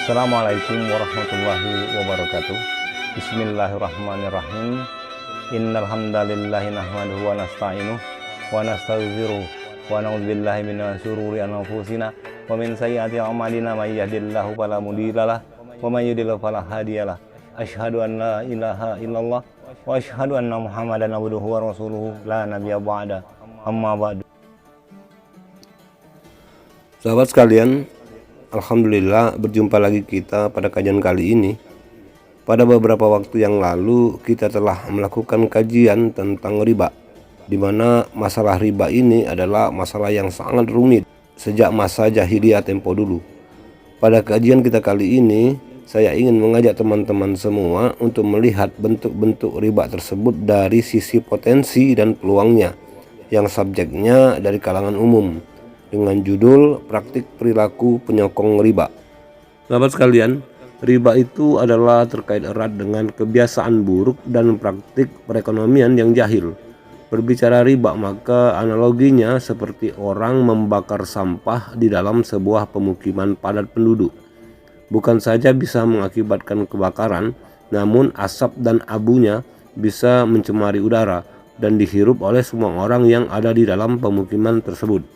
Assalamualaikum warahmatullahi wabarakatuh. Bismillahirrahmanirrahim. Innal hamdalillahi nahmaduhu wa nasta'inuhu wa nastaghfiruh wa na'udzubillahi min syururi anfusina wa min sayyiati a'malina may yahdihillahu fala mudhillalah wa may yudhlil fala hadiyalah. Asyhadu an la ilaha illallah wa asyhadu anna Muhammadan abduhu wa rasuluhu la nabiyya ba'da. Amma ba'du. Sahabat sekalian, alhamdulillah berjumpa lagi kita pada kajian kali ini. Pada beberapa waktu yang lalu kita telah melakukan kajian tentang riba, di mana masalah riba ini adalah masalah yang sangat rumit sejak masa jahiliyah tempo dulu. Pada kajian kita kali ini, saya ingin mengajak teman-teman semua untuk melihat bentuk-bentuk riba tersebut dari sisi potensi dan peluangnya, yang subjeknya dari kalangan umum, dengan judul praktik perilaku penyokong riba. Sahabat sekalian, riba itu adalah terkait erat dengan kebiasaan buruk dan praktik perekonomian yang jahil. Berbicara riba, maka analoginya seperti orang membakar sampah di dalam sebuah pemukiman padat penduduk. Bukan saja bisa mengakibatkan kebakaran, namun asap dan abunya bisa mencemari udara dan dihirup oleh semua orang yang ada di dalam pemukiman tersebut.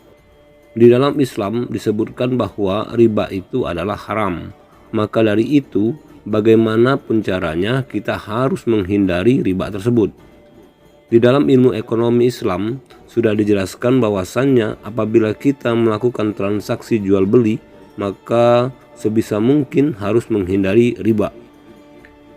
Di dalam Islam disebutkan bahwa riba itu adalah haram. Maka dari itu, bagaimanapun caranya kita harus menghindari riba tersebut. Di dalam ilmu ekonomi Islam sudah dijelaskan bahwasannya apabila kita melakukan transaksi jual beli, maka sebisa mungkin harus menghindari riba.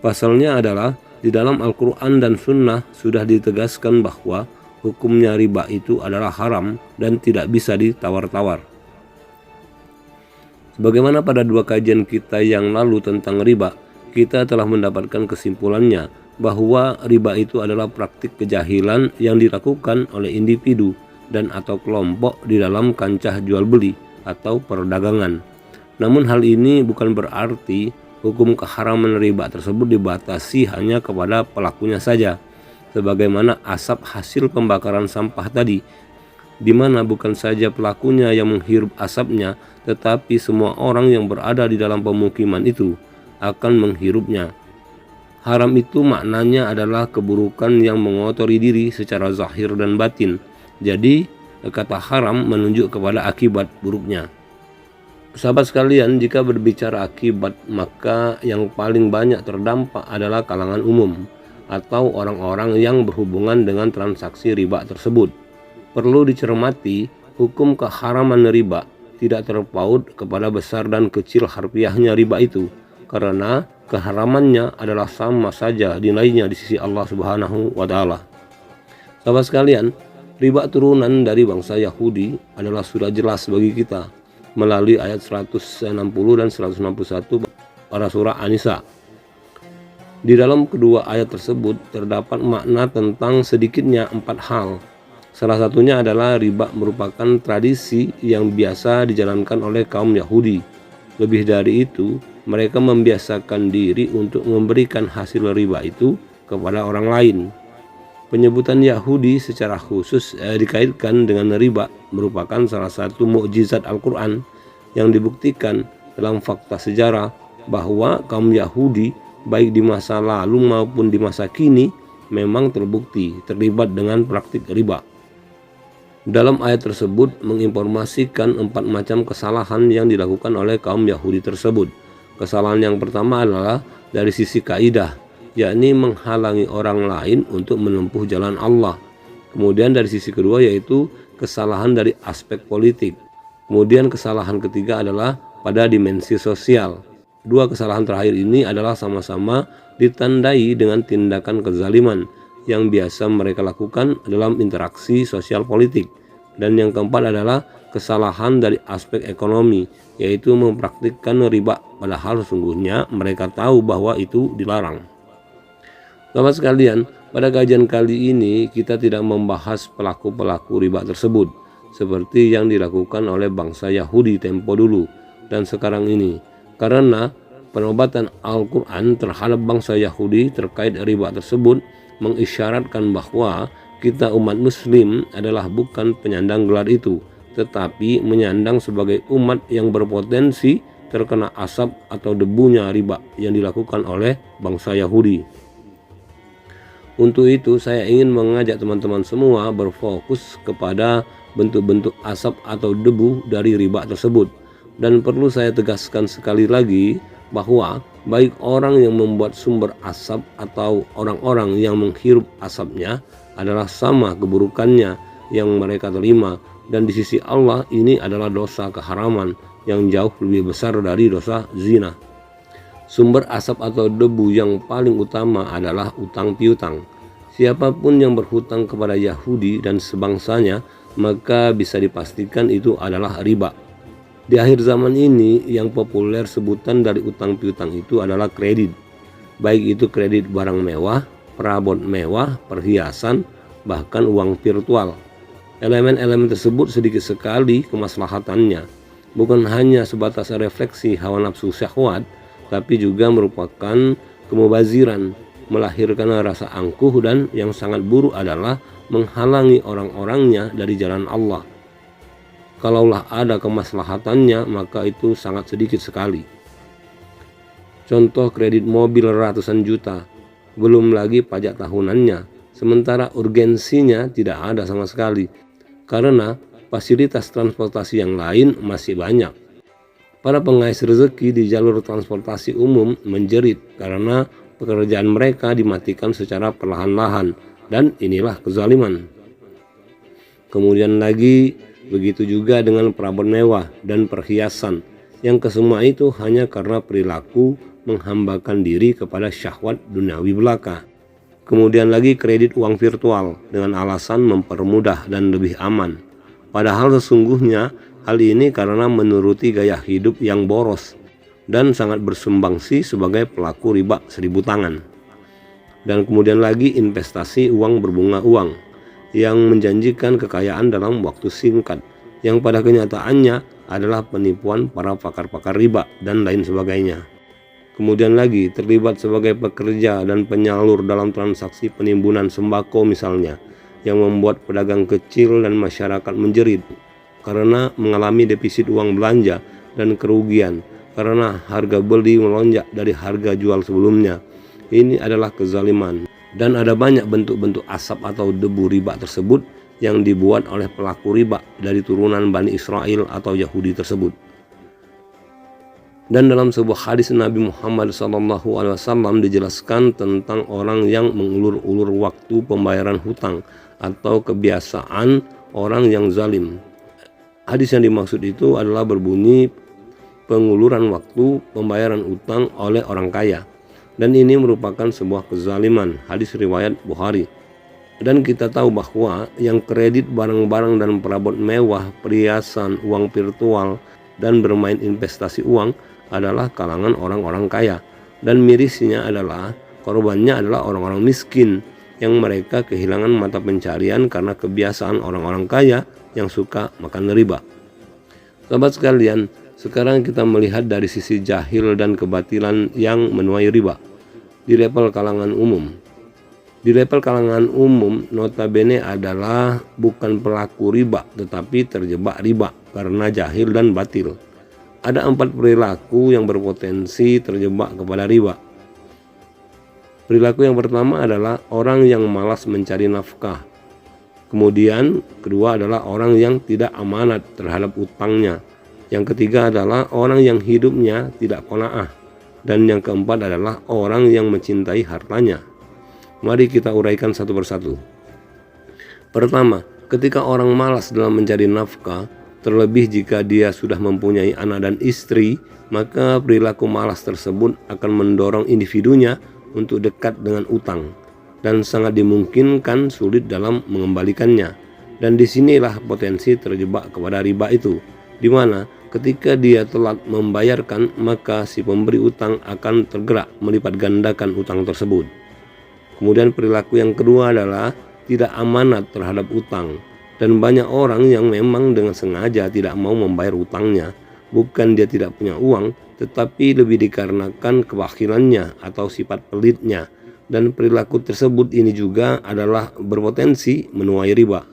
Pasalnya adalah di dalam Al-Quran dan Sunnah sudah ditegaskan bahwa hukumnya riba itu adalah haram dan tidak bisa ditawar-tawar. Sebagaimana pada dua kajian kita yang lalu tentang riba, kita telah mendapatkan kesimpulannya bahwa riba itu adalah praktik kejahilan yang dilakukan oleh individu dan atau kelompok di dalam kancah jual beli atau perdagangan. Namun hal ini bukan berarti hukum keharaman riba tersebut dibatasi hanya kepada pelakunya saja, sebagaimana asap hasil pembakaran sampah tadi, di mana bukan saja pelakunya yang menghirup asapnya, tetapi semua orang yang berada di dalam pemukiman itu akan menghirupnya. Haram itu maknanya adalah keburukan yang mengotori diri secara zahir dan batin. Jadi kata haram menunjuk kepada akibat buruknya. Sahabat sekalian, jika berbicara akibat, maka yang paling banyak terdampak adalah kalangan umum atau orang-orang yang berhubungan dengan transaksi riba tersebut. Perlu dicermati, hukum keharaman riba tidak terpaut kepada besar dan kecil harfiahnya riba itu, karena keharamannya adalah sama saja nilainya di sisi Allah Subhanahu wa Ta'ala. Sahabat sekalian, riba turunan dari bangsa Yahudi adalah sudah jelas bagi kita melalui ayat 160 dan 161 pada surah An-Nisa. Di dalam kedua ayat tersebut terdapat makna tentang sedikitnya 4 hal. Salah satunya adalah riba merupakan tradisi yang biasa dijalankan oleh kaum Yahudi. Lebih dari itu, mereka membiasakan diri untuk memberikan hasil riba itu kepada orang lain. Penyebutan Yahudi secara khusus dikaitkan dengan riba merupakan salah satu mukjizat Al-Quran yang dibuktikan dalam fakta sejarah bahwa kaum Yahudi baik di masa lalu maupun di masa kini memang terbukti terlibat dengan praktik riba. Dalam ayat tersebut menginformasikan 4 macam kesalahan yang dilakukan oleh kaum Yahudi tersebut. Kesalahan yang pertama adalah dari sisi kaidah, yakni menghalangi orang lain untuk menempuh jalan Allah. Kemudian dari sisi kedua yaitu kesalahan dari aspek politik. Kemudian kesalahan ketiga adalah pada dimensi sosial. Dua kesalahan terakhir ini adalah sama-sama ditandai dengan tindakan kezaliman yang biasa mereka lakukan dalam interaksi sosial politik. Dan yang keempat adalah kesalahan dari aspek ekonomi, yaitu mempraktikkan riba padahal sesungguhnya mereka tahu bahwa itu dilarang. Sahabat sekalian, pada kajian kali ini kita tidak membahas pelaku-pelaku riba tersebut seperti yang dilakukan oleh bangsa Yahudi tempo dulu dan sekarang ini, karena penobatan Al-Quran terhadap bangsa Yahudi terkait riba tersebut mengisyaratkan bahwa kita umat muslim adalah bukan penyandang gelar itu, tetapi menyandang sebagai umat yang berpotensi terkena asap atau debunya riba yang dilakukan oleh bangsa Yahudi. Untuk itu saya ingin mengajak teman-teman semua berfokus kepada bentuk-bentuk asap atau debu dari riba tersebut. Dan perlu saya tegaskan sekali lagi bahwa baik orang yang membuat sumber asap atau orang-orang yang menghirup asapnya adalah sama keburukannya yang mereka terima, dan di sisi Allah ini adalah dosa keharaman yang jauh lebih besar dari dosa zina. Sumber asap atau debu yang paling utama adalah utang piutang. Siapapun yang berhutang kepada Yahudi dan sebangsanya, maka bisa dipastikan itu adalah riba. Di akhir zaman ini yang populer sebutan dari utang piutang itu adalah kredit. Baik itu kredit barang mewah, perabot mewah, perhiasan, bahkan uang virtual. Elemen-elemen tersebut sedikit sekali kemaslahatannya. Bukan hanya sebatas refleksi hawa nafsu syahwat, tapi juga merupakan kemubaziran, melahirkan rasa angkuh, dan yang sangat buruk adalah menghalangi orang-orangnya dari jalan Allah. Kalaulah ada kemaslahatannya, maka itu sangat sedikit sekali. Contoh kredit mobil ratusan juta, belum lagi pajak tahunannya, sementara urgensinya tidak ada sama sekali, karena fasilitas transportasi yang lain masih banyak. Para pengais rezeki di jalur transportasi umum menjerit karena pekerjaan mereka dimatikan secara perlahan-lahan, dan inilah kezaliman. Kemudian lagi begitu juga dengan perabot mewah dan perhiasan, yang kesemua itu hanya karena perilaku menghambakan diri kepada syahwat duniawi belaka. Kemudian lagi kredit uang virtual dengan alasan mempermudah dan lebih aman. Padahal sesungguhnya hal ini karena menuruti gaya hidup yang boros dan sangat bersumbangsi sebagai pelaku riba 1000 tangan. Dan kemudian lagi investasi uang berbunga uang yang menjanjikan kekayaan dalam waktu singkat, yang pada kenyataannya adalah penipuan para pakar-pakar riba dan lain sebagainya. Kemudian lagi terlibat sebagai pekerja dan penyalur dalam transaksi penimbunan sembako misalnya, yang membuat pedagang kecil dan masyarakat menjerit karena mengalami defisit uang belanja dan kerugian karena harga beli melonjak dari harga jual sebelumnya. Ini adalah kezaliman, dan ada banyak bentuk-bentuk asap atau debu riba tersebut yang dibuat oleh pelaku riba dari turunan Bani Israel atau Yahudi tersebut. Dan dalam sebuah hadis Nabi Muhammad SAW dijelaskan tentang orang yang mengulur-ulur waktu pembayaran hutang atau kebiasaan orang yang zalim. Hadis yang dimaksud itu adalah berbunyi penguluran waktu pembayaran utang oleh orang kaya, dan ini merupakan sebuah kezaliman. Hadis riwayat Bukhari. Dan kita tahu bahwa yang kredit barang-barang dan perabot mewah, perhiasan, uang virtual, dan bermain investasi uang adalah kalangan orang-orang kaya, dan mirisnya adalah korbannya adalah orang-orang miskin yang mereka kehilangan mata pencarian karena kebiasaan orang-orang kaya yang suka makan riba. Sahabat sekalian, sekarang kita melihat dari sisi jahil dan kebatilan yang menuai riba di level kalangan umum. Di level kalangan umum notabene adalah bukan pelaku riba tetapi terjebak riba karena jahil dan batil. Ada 4 perilaku yang berpotensi terjebak kepada riba. Perilaku yang pertama adalah orang yang malas mencari nafkah. Kemudian kedua adalah orang yang tidak amanat terhadap utangnya. Yang ketiga adalah orang yang hidupnya tidak qanaah. Dan yang keempat adalah orang yang mencintai hartanya. Mari kita uraikan satu persatu. Pertama, ketika orang malas dalam mencari nafkah, terlebih jika dia sudah mempunyai anak dan istri, maka perilaku malas tersebut akan mendorong individunya untuk dekat dengan utang dan sangat dimungkinkan sulit dalam mengembalikannya. Dan disinilah potensi terjebak kepada riba itu, di mana ketika dia telat membayarkan, maka si pemberi utang akan tergerak melipat gandakan utang tersebut. Kemudian perilaku yang kedua adalah tidak amanat terhadap utang. Dan banyak orang yang memang dengan sengaja tidak mau membayar utangnya. Bukan dia tidak punya uang, tetapi lebih dikarenakan kebakhilannya atau sifat pelitnya. Dan perilaku tersebut ini juga adalah berpotensi menuai riba.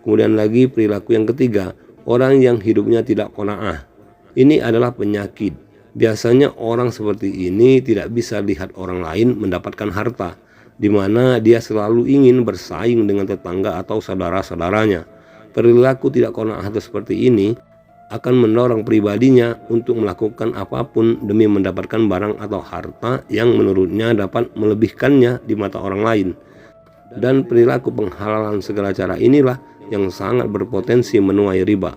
Kemudian lagi perilaku yang ketiga, orang yang hidupnya tidak qanaah. Ini adalah penyakit. Biasanya orang seperti ini tidak bisa lihat orang lain mendapatkan harta, di mana dia selalu ingin bersaing dengan tetangga atau saudara-saudaranya. Perilaku tidak qanaah seperti ini akan mendorong pribadinya untuk melakukan apapun demi mendapatkan barang atau harta yang menurutnya dapat melebihkannya di mata orang lain. Dan perilaku penghalalan segala cara inilah yang sangat berpotensi menuai riba.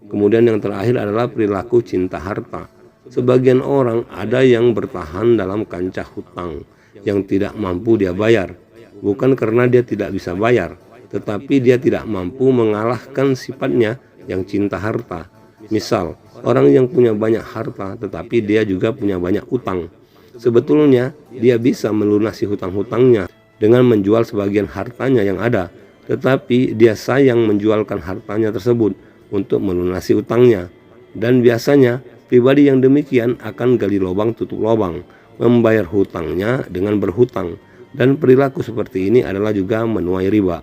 Kemudian yang terakhir adalah perilaku cinta harta. Sebagian orang ada yang bertahan dalam kancah hutang yang tidak mampu dia bayar, bukan karena dia tidak bisa bayar, tetapi dia tidak mampu mengalahkan sifatnya yang cinta harta. Misal, orang yang punya banyak harta tetapi dia juga punya banyak utang. Sebetulnya dia bisa melunasi hutang-hutangnya dengan menjual sebagian hartanya yang ada, tetapi dia sayang menjualkan hartanya tersebut untuk melunasi utangnya. Dan biasanya pribadi yang demikian akan gali lubang tutup lubang, membayar hutangnya dengan berhutang, dan perilaku seperti ini adalah juga menuai riba.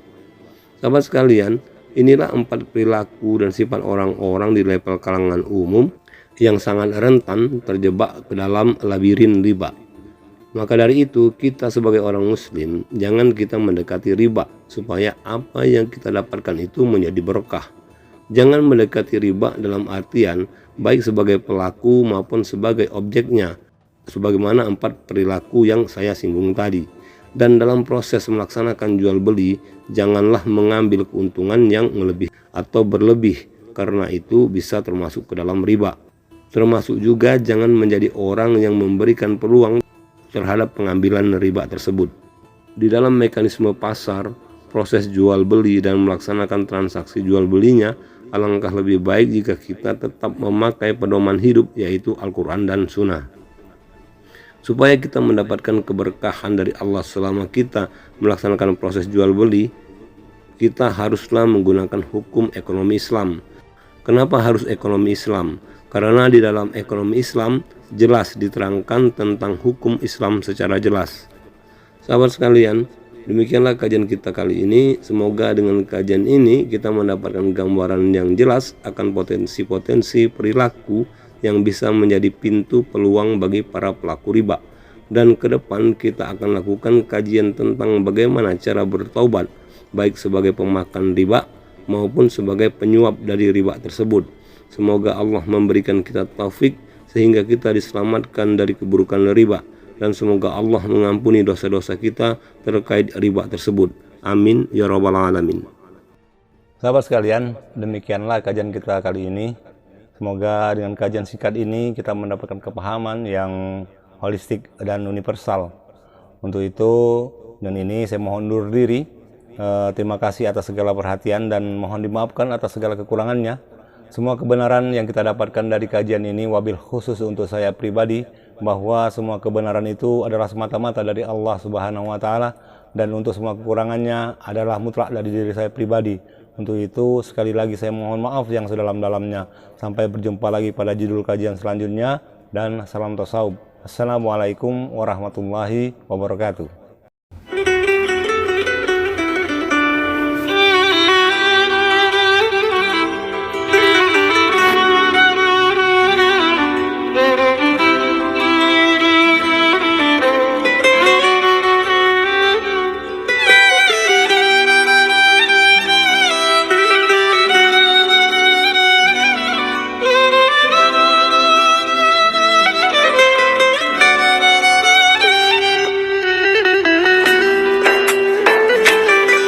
Sahabat sekalian, inilah 4 perilaku dan sifat orang-orang di level kalangan umum yang sangat rentan terjebak ke dalam labirin riba. Maka dari itu, kita sebagai orang muslim jangan kita mendekati riba supaya apa yang kita dapatkan itu menjadi berkah. Jangan mendekati riba dalam artian baik sebagai pelaku maupun sebagai objeknya, sebagaimana 4 perilaku yang saya singgung tadi. Dan dalam proses melaksanakan jual beli, janganlah mengambil keuntungan yang lebih atau berlebih, karena itu bisa termasuk ke dalam riba. Termasuk juga jangan menjadi orang yang memberikan peluang terhadap pengambilan riba tersebut. Di dalam mekanisme pasar, proses jual beli dan melaksanakan transaksi jual belinya, alangkah lebih baik jika kita tetap memakai pedoman hidup, yaitu Al-Quran dan Sunnah. Supaya kita mendapatkan keberkahan dari Allah selama kita melaksanakan proses jual beli, kita haruslah menggunakan hukum ekonomi Islam. Kenapa harus ekonomi Islam? Karena di dalam ekonomi Islam jelas diterangkan tentang hukum Islam secara jelas. Sahabat sekalian, demikianlah kajian kita kali ini. Semoga dengan kajian ini kita mendapatkan gambaran yang jelas akan potensi-potensi perilaku yang bisa menjadi pintu peluang bagi para pelaku riba. Dan ke depan kita akan lakukan kajian tentang bagaimana cara bertaubat, baik sebagai pemakan riba maupun sebagai penyuap dari riba tersebut. Semoga Allah memberikan kita taufik sehingga kita diselamatkan dari keburukan riba, dan semoga Allah mengampuni dosa-dosa kita terkait riba tersebut. Amin ya rabbal alamin. Sahabat sekalian, demikianlah kajian kita kali ini. Semoga dengan kajian singkat ini kita mendapatkan kepahaman yang holistik dan universal. Untuk itu, dan ini saya mohon undur diri. Terima kasih atas segala perhatian dan mohon dimaafkan atas segala kekurangannya. Semua kebenaran yang kita dapatkan dari kajian ini, wabil khusus untuk saya pribadi, bahwa semua kebenaran itu adalah semata-mata dari Allah Subhanahu wa Ta'ala, dan untuk semua kekurangannya adalah mutlak dari diri saya pribadi. Untuk itu sekali lagi saya mohon maaf yang sedalam-dalamnya. Sampai berjumpa lagi pada judul kajian selanjutnya, dan salam tasawuf. Assalamualaikum warahmatullahi wabarakatuh.